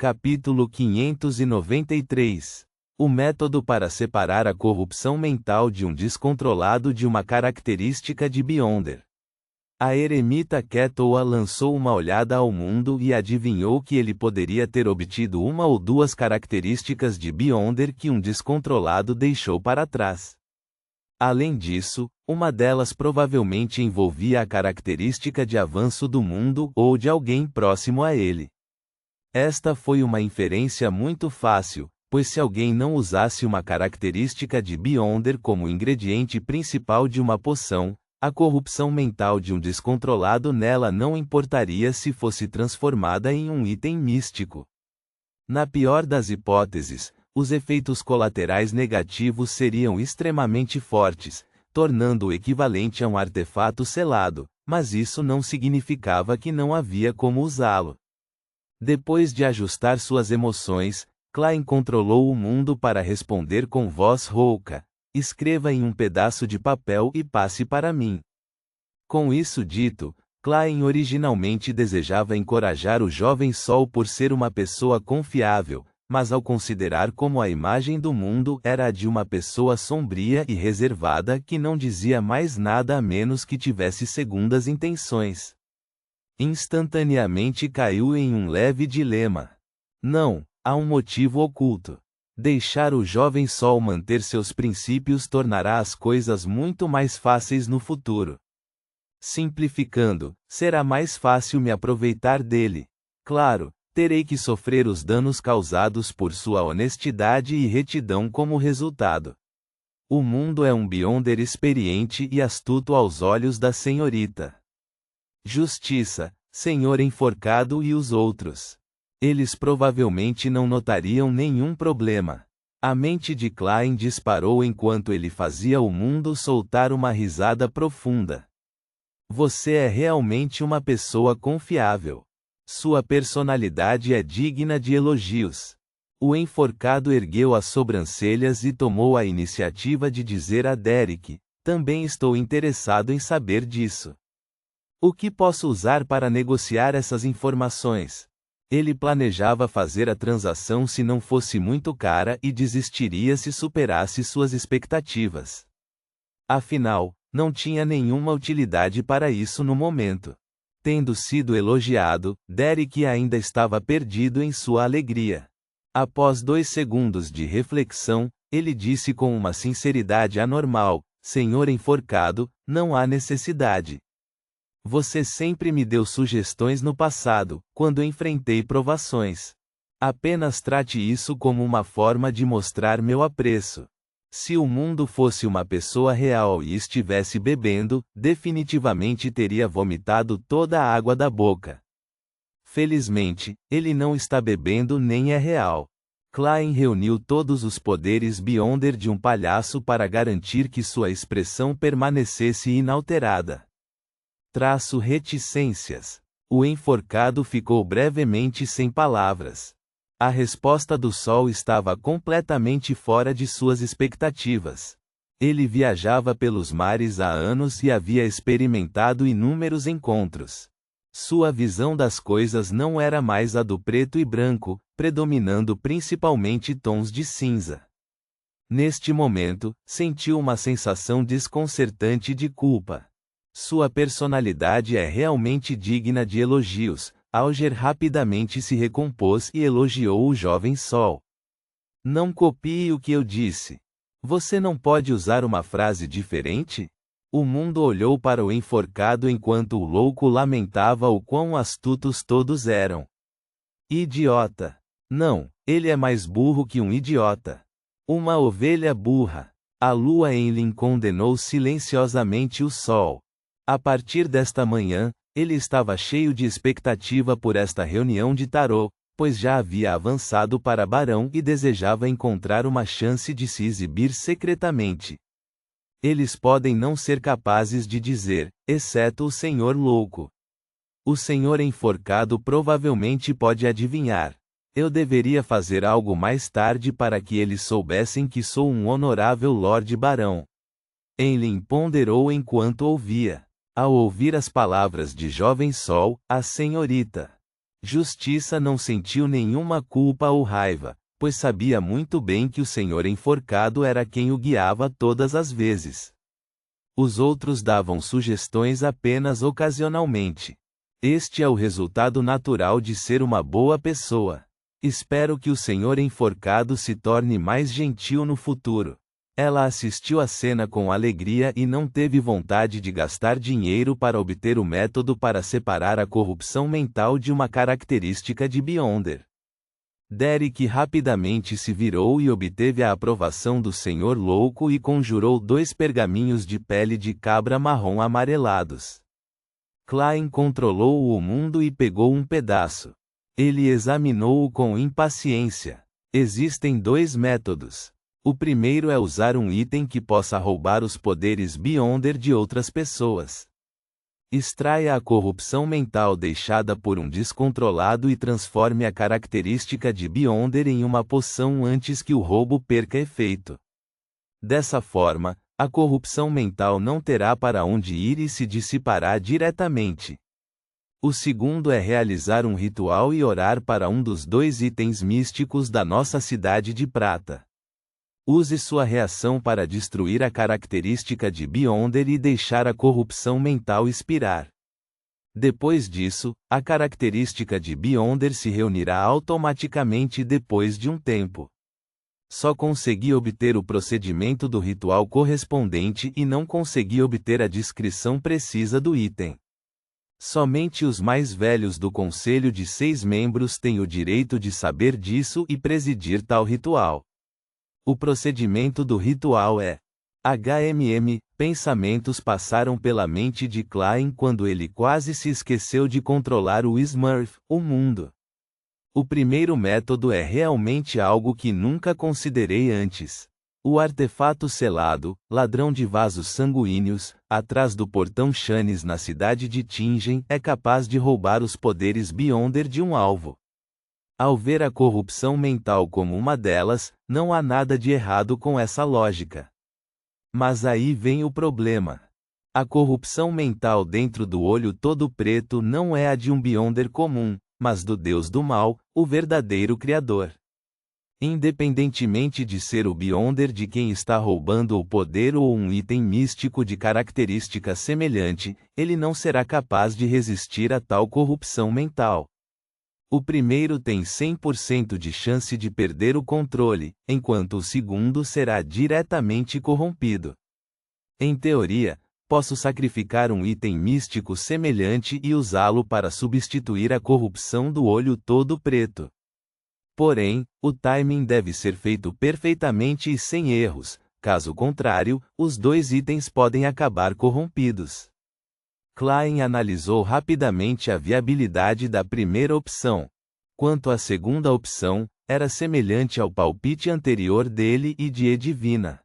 Capítulo 593. O método para separar a corrupção mental de um descontrolado de uma característica de Beyonder. A eremita Ketoa lançou uma olhada ao mundo e adivinhou que ele poderia ter obtido uma ou duas características de Beyonder que um descontrolado deixou para trás. Além disso, uma delas provavelmente envolvia a característica de avanço do mundo ou de alguém próximo a ele. Esta foi uma inferência muito fácil, pois se alguém não usasse uma característica de Beyonder como ingrediente principal de uma poção, a corrupção mental de um descontrolado nela não importaria se fosse transformada em um item místico. Na pior das hipóteses, os efeitos colaterais negativos seriam extremamente fortes, tornando-o equivalente a um artefato selado, mas isso não significava que não havia como usá-lo. Depois de ajustar suas emoções, Klein controlou o mundo para responder com voz rouca: escreva em um pedaço de papel e passe para mim. Com isso dito, Klein originalmente desejava encorajar o jovem Sol por ser uma pessoa confiável, mas ao considerar como a imagem do mundo era a de uma pessoa sombria e reservada que não dizia mais nada a menos que tivesse segundas intenções, instantaneamente caiu em um leve dilema. Não, há um motivo oculto. Deixar o jovem Sol manter seus princípios tornará as coisas muito mais fáceis no futuro. Simplificando, será mais fácil me aproveitar dele. Claro, terei que sofrer os danos causados por sua honestidade e retidão como resultado. O mundo é um Beyonder experiente e astuto aos olhos da senhorita Justiça, Senhor Enforcado e os outros. Eles provavelmente não notariam nenhum problema. A mente de Klein disparou enquanto ele fazia o mundo soltar uma risada profunda. Você é realmente uma pessoa confiável. Sua personalidade é digna de elogios. O enforcado ergueu as sobrancelhas e tomou a iniciativa de dizer a Derek: também estou interessado em saber disso. O que posso usar para negociar essas informações? Ele planejava fazer a transação se não fosse muito cara e desistiria se superasse suas expectativas. Afinal, não tinha nenhuma utilidade para isso no momento. Tendo sido elogiado, Derek ainda estava perdido em sua alegria. Após 2 segundos de reflexão, ele disse com uma sinceridade anormal: Senhor Enforcado, não há necessidade. Você sempre me deu sugestões no passado, quando enfrentei provações. Apenas trate isso como uma forma de mostrar meu apreço. Se o mundo fosse uma pessoa real e estivesse bebendo, definitivamente teria vomitado toda a água da boca. Felizmente, ele não está bebendo nem é real. Klein reuniu todos os poderes Beyonder de um palhaço para garantir que sua expressão permanecesse inalterada. Reticências. O enforcado ficou brevemente sem palavras. A resposta do Sol estava completamente fora de suas expectativas. Ele viajava pelos mares há anos e havia experimentado inúmeros encontros. Sua visão das coisas não era mais a do preto e branco, predominando principalmente tons de cinza. Neste momento, sentiu uma sensação desconcertante de culpa. Sua personalidade é realmente digna de elogios. Alger rapidamente se recompôs e elogiou o jovem Sol. Não copie o que eu disse. Você não pode usar uma frase diferente? O mundo olhou para o enforcado enquanto o louco lamentava o quão astutos todos eram. Idiota. Não, ele é mais burro que um idiota. Uma ovelha burra. A lua Enlil condenou silenciosamente o Sol. A partir desta manhã, ele estava cheio de expectativa por esta reunião de tarô, pois já havia avançado para Barão e desejava encontrar uma chance de se exibir secretamente. Eles podem não ser capazes de dizer, exceto o Senhor Louco. O Senhor Enforcado provavelmente pode adivinhar. Eu deveria fazer algo mais tarde para que eles soubessem que sou um honorável Lorde Barão. Enlil ponderou enquanto ouvia. Ao ouvir as palavras de Jovem Sol, a senhorita Justiça não sentiu nenhuma culpa ou raiva, pois sabia muito bem que o Senhor enforcado era quem o guiava todas as vezes. Os outros davam sugestões apenas ocasionalmente. Este é o resultado natural de ser uma boa pessoa. Espero que o Senhor enforcado se torne mais gentil no futuro. Ela assistiu à cena com alegria e não teve vontade de gastar dinheiro para obter o método para separar a corrupção mental de uma característica de Beyonder. Derek rapidamente se virou e obteve a aprovação do Senhor Louco e conjurou 2 pergaminhos de pele de cabra marrom amarelados. Klein controlou o mundo e pegou um pedaço. Ele examinou-o com impaciência. Existem 2 métodos. O primeiro é usar um item que possa roubar os poderes Beyonder de outras pessoas. Extraia a corrupção mental deixada por um descontrolado e transforme a característica de Beyonder em uma poção antes que o roubo perca efeito. Dessa forma, a corrupção mental não terá para onde ir e se dissipará diretamente. O segundo é realizar um ritual e orar para um dos 2 itens místicos da nossa cidade de prata. Use sua reação para destruir a característica de Beyonder e deixar a corrupção mental expirar. Depois disso, a característica de Beyonder se reunirá automaticamente depois de um tempo. Só consegui obter o procedimento do ritual correspondente e não consegui obter a descrição precisa do item. Somente os mais velhos do conselho de 6 membros têm o direito de saber disso e presidir tal ritual. O procedimento do ritual é: pensamentos passaram pela mente de Klein quando ele quase se esqueceu de controlar o Smurf, o mundo. O primeiro método é realmente algo que nunca considerei antes. O artefato selado, ladrão de vasos sanguíneos, atrás do portão Chanes na cidade de Tingen, é capaz de roubar os poderes Beyonder de um alvo. Ao ver a corrupção mental como uma delas, não há nada de errado com essa lógica. Mas aí vem o problema. A corrupção mental dentro do olho todo preto não é a de um Beyonder comum, mas do Deus do mal, o verdadeiro Criador. Independentemente de ser o Beyonder de quem está roubando o poder ou um item místico de característica semelhante, ele não será capaz de resistir a tal corrupção mental. O primeiro tem 100% de chance de perder o controle, enquanto o segundo será diretamente corrompido. Em teoria, posso sacrificar um item místico semelhante e usá-lo para substituir a corrupção do olho todo preto. Porém, o timing deve ser feito perfeitamente e sem erros, caso contrário, os 2 itens podem acabar corrompidos. Klein analisou rapidamente a viabilidade da primeira opção. Quanto à segunda opção, era semelhante ao palpite anterior dele e de Edivina.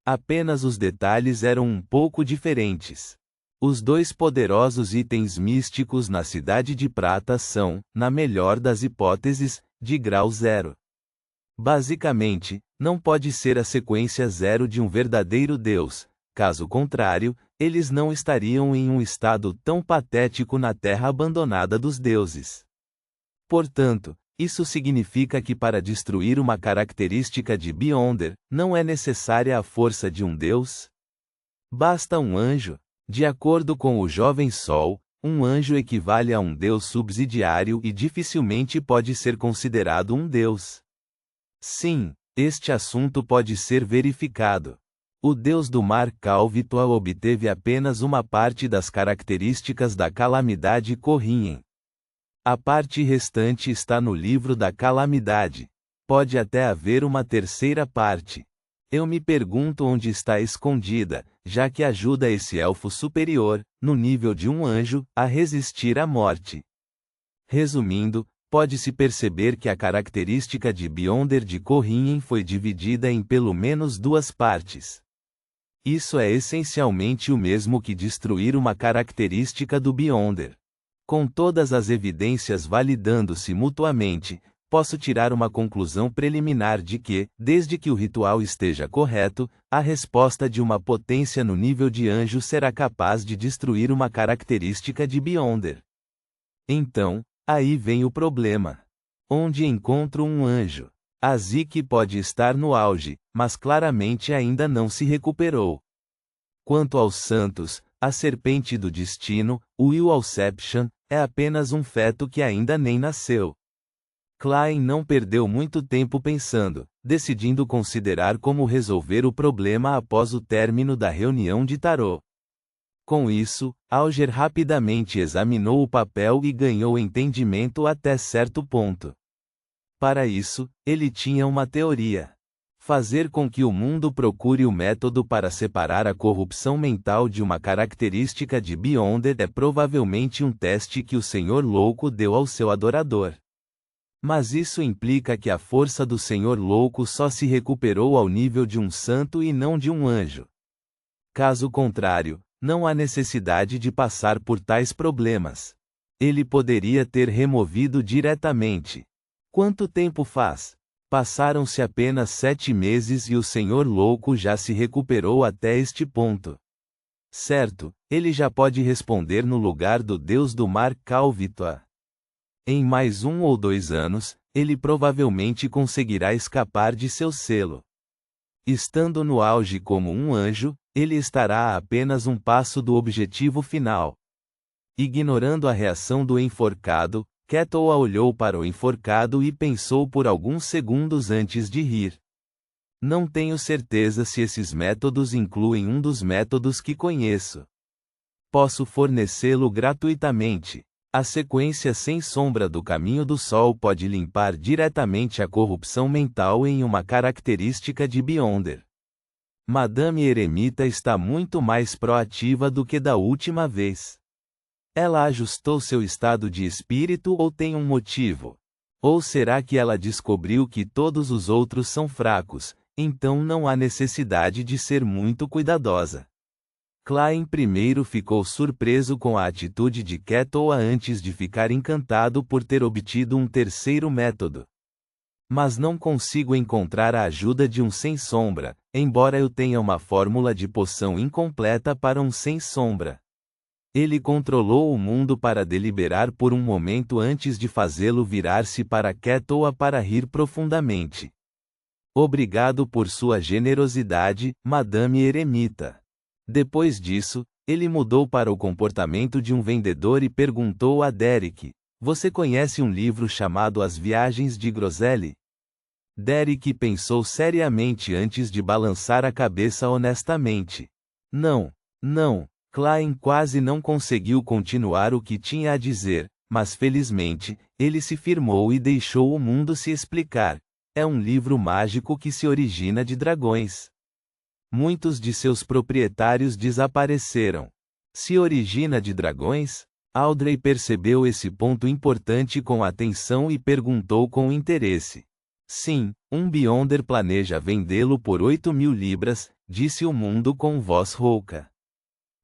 Apenas os detalhes eram um pouco diferentes. Os 2 poderosos itens místicos na Cidade de Prata são, na melhor das hipóteses, de grau 0. Basicamente, não pode ser a sequência 0 de um verdadeiro Deus, caso contrário, eles não estariam em um estado tão patético na terra abandonada dos deuses. Portanto, isso significa que para destruir uma característica de Beyonder, não é necessária a força de um deus? Basta um anjo. De acordo com o Jovem Sol, um anjo equivale a um deus subsidiário e dificilmente pode ser considerado um deus. Sim, este assunto pode ser verificado. O deus do mar Calvitual obteve apenas uma parte das características da calamidade Corrien. A parte restante está no livro da calamidade. Pode até haver uma terceira parte. Eu me pergunto onde está escondida, já que ajuda esse elfo superior, no nível de um anjo, a resistir à morte. Resumindo, pode-se perceber que a característica de Beyonder de Corrien foi dividida em pelo menos 2 partes. Isso é essencialmente o mesmo que destruir uma característica do Beyonder. Com todas as evidências validando-se mutuamente, posso tirar uma conclusão preliminar de que, desde que o ritual esteja correto, a resposta de uma potência no nível de anjo será capaz de destruir uma característica de Beyonder. Então, Aí vem o problema. Onde encontro um anjo? A Zeke pode estar no auge, mas claramente ainda não se recuperou. Quanto aos santos, a serpente do destino, o Willowception, é apenas um feto que ainda nem nasceu. Klein não perdeu muito tempo pensando, decidindo considerar como resolver o problema após o término da reunião de tarô. Com isso, Alger rapidamente examinou o papel e ganhou entendimento até certo ponto. Para isso, ele tinha uma teoria. Fazer com que o mundo procure o método para separar a corrupção mental de uma característica de Beyonder é provavelmente um teste que o Senhor Louco deu ao seu adorador. Mas isso implica que a força do Senhor Louco só se recuperou ao nível de um santo e não de um anjo. Caso contrário, não há necessidade de passar por tais problemas. Ele poderia ter removido diretamente. Quanto tempo faz? Passaram-se apenas 7 meses e o Senhor Louco já se recuperou até este ponto. Certo, ele já pode responder no lugar do Deus do Mar Calvitoa. Em mais 1 ou 2 anos, ele provavelmente conseguirá escapar de seu selo. Estando no auge como um anjo, ele estará a apenas um passo do objetivo final. Ignorando a reação do enforcado, Ketoa olhou para o enforcado e pensou por alguns segundos antes de rir. Não tenho certeza se esses métodos incluem um dos métodos que conheço. Posso fornecê-lo gratuitamente. A sequência sem sombra do caminho do sol pode limpar diretamente a corrupção mental em uma característica de Beyonder. Madame Eremita está muito mais proativa do que da última vez. Ela ajustou seu estado de espírito ou tem um motivo? Ou será que ela descobriu que todos os outros são fracos, então não há necessidade de ser muito cuidadosa? Klein primeiro ficou surpreso com a atitude de Ketoa antes de ficar encantado por ter obtido um terceiro método. Mas não consigo encontrar a ajuda de um sem sombra, embora eu tenha uma fórmula de poção incompleta para um sem sombra. Ele controlou o mundo para deliberar por um momento antes de fazê-lo virar-se para Ketoa para rir profundamente. Obrigado por sua generosidade, Madame Eremita. Depois disso, ele mudou para o comportamento de um vendedor e perguntou a Derek: Você conhece um livro chamado As Viagens de Groselli? Derek pensou seriamente antes de balançar a cabeça honestamente. Não. Klein quase não conseguiu continuar o que tinha a dizer, mas felizmente, ele se firmou e deixou o mundo se explicar. É um livro mágico que se origina de dragões. Muitos de seus proprietários desapareceram. Se origina de dragões? Audrey percebeu esse ponto importante com atenção e perguntou com interesse. Sim, um Beyonder planeja vendê-lo por 8.000 libras, disse o mundo com voz rouca.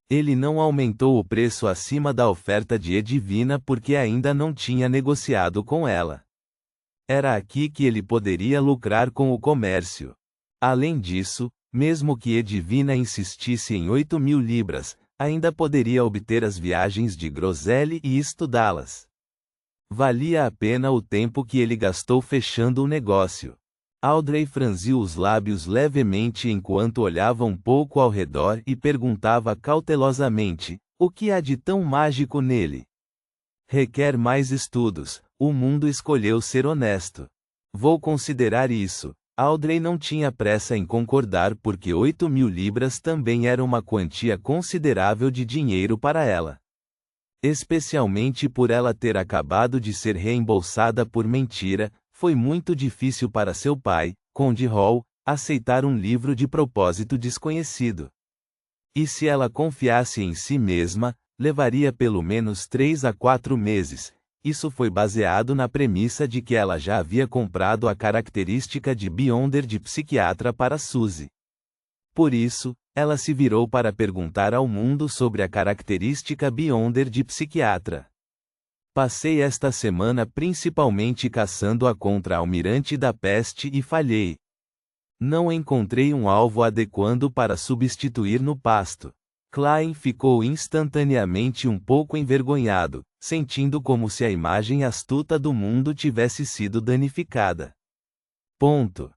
Ele não aumentou o preço acima da oferta de Edivina porque ainda não tinha negociado com ela. Era aqui que ele poderia lucrar com o comércio. Além disso, mesmo que Edivina insistisse em 8.000 libras, ainda poderia obter as viagens de Groselli e estudá-las. Valia a pena o tempo que ele gastou fechando o negócio. Audrey franziu os lábios levemente enquanto olhava um pouco ao redor e perguntava cautelosamente: o que há de tão mágico nele? Requer mais estudos, o mundo escolheu ser honesto. Vou considerar isso. Audrey não tinha pressa em concordar porque 8.000 libras também era uma quantia considerável de dinheiro para ela. Especialmente por ela ter acabado de ser reembolsada por mentira, foi muito difícil para seu pai, Conde Hall, aceitar um livro de propósito desconhecido. E se ela confiasse em si mesma, levaria pelo menos 3 a 4 meses. Isso foi baseado na premissa de que ela já havia comprado a característica de Beyonder de psiquiatra para Suzy. Por isso, ela se virou para perguntar ao mundo sobre a característica Beyonder de psiquiatra. Passei esta semana principalmente caçando-a contra a Almirante da Peste e falhei. Não encontrei um alvo adequado para substituir no pasto. Klein ficou instantaneamente um pouco envergonhado. sentindo como se a imagem astuta do mundo tivesse sido danificada. Ponto.